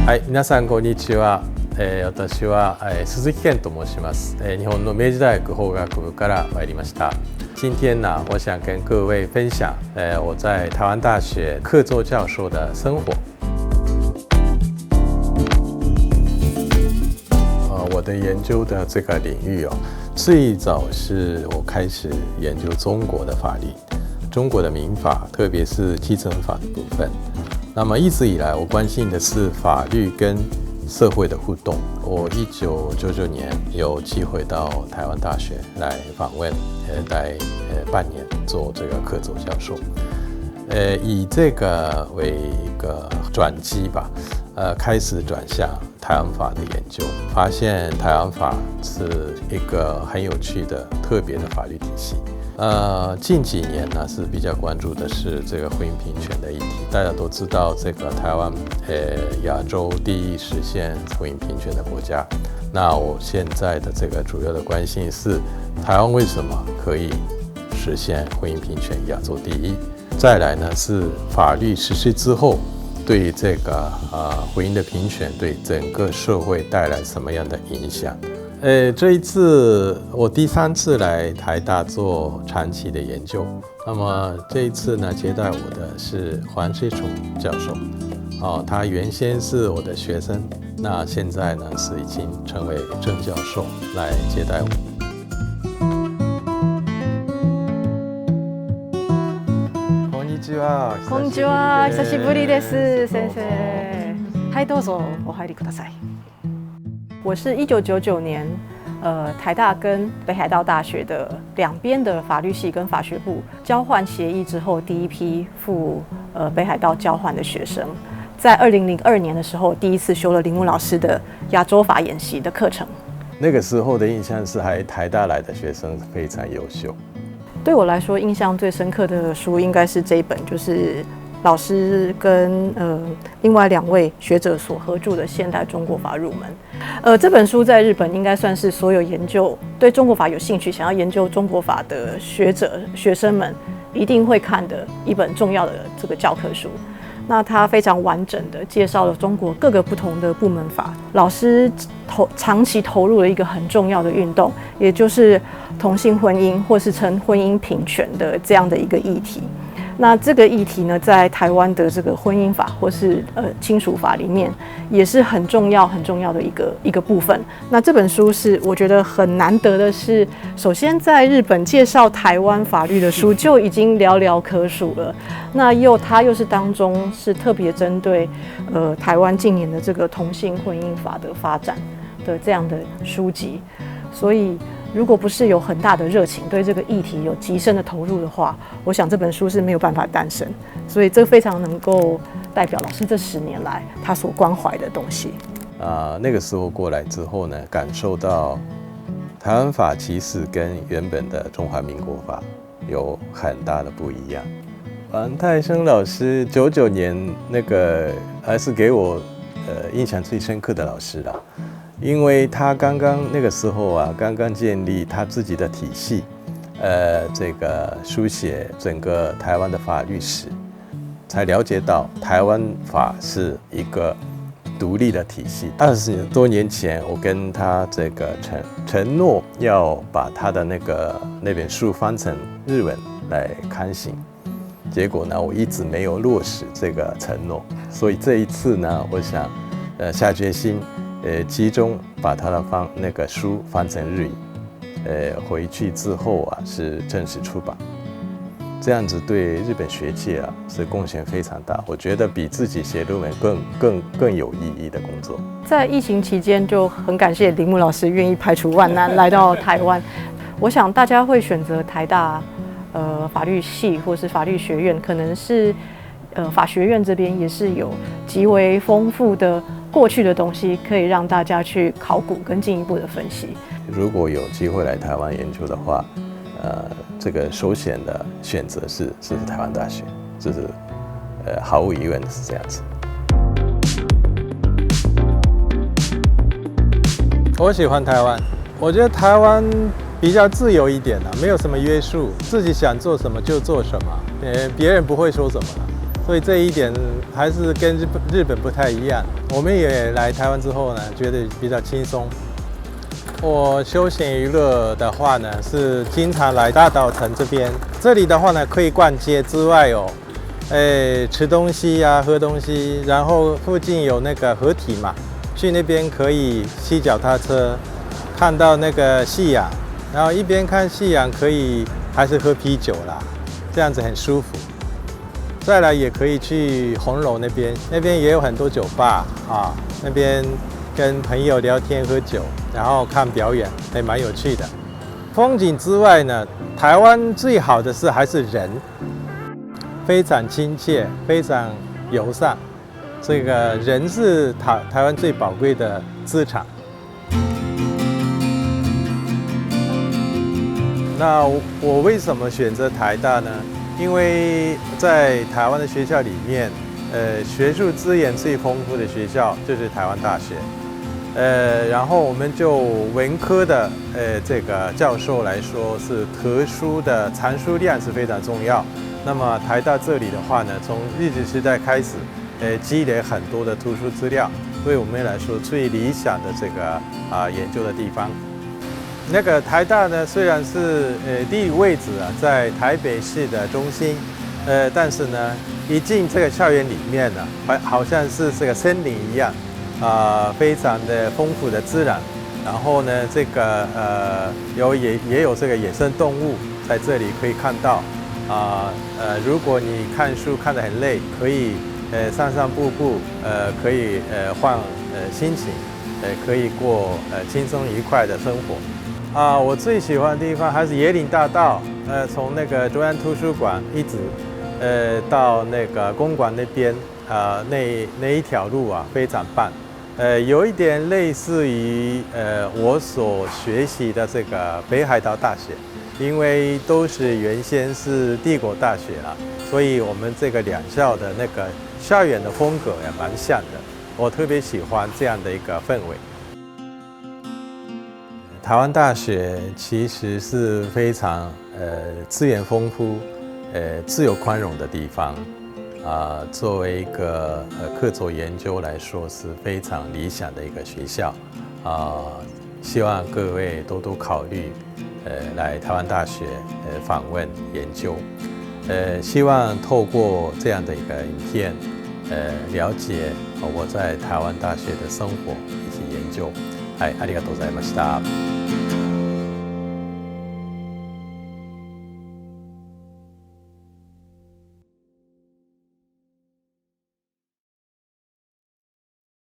はい、皆さんこんにちは。私は鈴木健と申します。日本の明治大学法学部から参りました。今天呢，我想跟各位分享我在台湾大学客座教授的生活。我的研究的这个领域最早是我开始研究中国的法律，中国的民法，特别是继承法的部分。那么一直以来，我关心的是法律跟社会的互动。我1999年有机会到台湾大学来访问，来半年做这个客座教授。以这个为一个转机吧，开始转向台湾法的研究，发现台湾法是一个很有趣的、特别的法律体系。近几年呢是比较关注的是这个婚姻平权的议题。大家都知道，这个台湾亚洲第一实现婚姻平权的国家。那我现在的这个主要的关心是，台湾为什么可以实现婚姻平权亚洲第一？再来呢是法律实施之后，对这个婚姻的平权对整个社会带来什么样的影响？这一次我第3次来台大做长期的研究。那么这一次呢，接待我的是黄世崇教授。他原先是我的学生，那现在呢是已经成为正教授来接待我。こんにちは。こんにちは。久しぶりです、先生。はい、どうぞお入りください。我是1999年，台大跟北海道大学的两边的法律系跟法学部交换协议之后，第一批赴北海道交换的学生，在2002年的时候，第一次修了林木老师的亚洲法研习的课程。那个时候的印象是，台大来的学生非常优秀。对我来说，印象最深刻的书应该是这一本，就是老师跟另外2位学者所合著的《现代中国法入门》。这本书在日本应该算是所有研究对中国法有兴趣、想要研究中国法的学生们一定会看的一本重要的这个教科书。那它非常完整的介绍了中国各个不同的部门法。老师长期投入了一个很重要的运动，也就是同性婚姻或是称婚姻平权的这样的一个议题。那这个议题呢，在台湾的这个婚姻法或是亲属法里面，也是很重要的一个部分。那这本书是我觉得很难得的是，首先在日本介绍台湾法律的书就已经寥寥可数了。那它又是当中是特别针对台湾近年的这个同性婚姻法的发展的这样的书籍，所以如果不是有很大的热情，对这个议题有极深的投入的话，我想这本书是没有办法诞生。所以这非常能够代表老师这10年来他所关怀的东西。那个时候过来之后呢，感受到台湾法其实跟原本的中华民国法有很大的不一样。王泰生老师99年那个还是给我印象最深刻的老师啦。因为他那个时候刚刚建立他自己的体系，这个书写整个台湾的法律史，才了解到台湾法是一个独立的体系。20多年前，我跟他这个承诺要把他的那本书翻成日文来刊行，结果呢，我一直没有落实这个承诺，所以这一次呢，我想下决心。集中把他的那个书翻成日语，回去之后是正式出版，这样子对日本学界是贡献非常大，我觉得比自己写论文更有意义的工作。在疫情期间，就很感谢林木老师愿意排除万难来到台湾。我想大家会选择台大法律系或是法律学院，可能是法学院这边也是有极为丰富的过去的东西，可以让大家去考古跟进一步的分析。如果有机会来台湾研究的话，这个首选的选择是台湾大学，这是毫无疑问的是这样子。我喜欢台湾，我觉得台湾比较自由一点没有什么约束，自己想做什么就做什么，别人不会说什么了。所以这一点还是跟日本不太一样。我们也来台湾之后呢，觉得比较轻松。我休闲娱乐的话呢，是经常来大稻埕这边。这里的话呢，可以逛街之外哦，吃东西呀、喝东西，然后附近有那个河堤嘛，去那边可以骑脚踏车，看到那个夕阳，然后一边看夕阳，可以还是喝啤酒啦，这样子很舒服。再来也可以去红楼那边也有很多酒吧啊，那边跟朋友聊天喝酒，然后看表演，还蛮有趣的。风景之外呢，台湾最好的是还是人，非常亲切，非常友善。这个人是台湾最宝贵的资产。那我为什么选择台大呢？因为在台湾的学校里面，学术资源最丰富的学校就是台湾大学。然后我们就文科的这个教授来说，是特殊的藏书量是非常重要。那么台大这里的话呢，从日治时代开始，积累很多的图书资料，对我们来说最理想的这个研究的地方。那个台大呢，虽然是地理位置在台北市的中心，但是呢，一进这个校园里面呢，好像是这个森林一样，非常的丰富的自然。然后呢，这个也有这个野生动物在这里可以看到。如果你看书看得很累，可以散散步，可以换心情，可以过轻松愉快的生活。我最喜欢的地方还是椰林大道，从那个中央图书馆一直到那个公馆那边，那一条路非常棒，有一点类似于我所学习的这个北海道大学，因为都是原先是帝国大学所以我们这个两校的那个校园的风格也蛮像的，我特别喜欢这样的一个氛围。台湾大学其实是非常资源丰富、自由宽容的地方，作为一个客座研究来说是非常理想的一个学校，希望各位多多考虑来台湾大学访问研究，希望透过这样的一个影片了解我在台湾大学的生活以及研究。はい、ありがとうございました。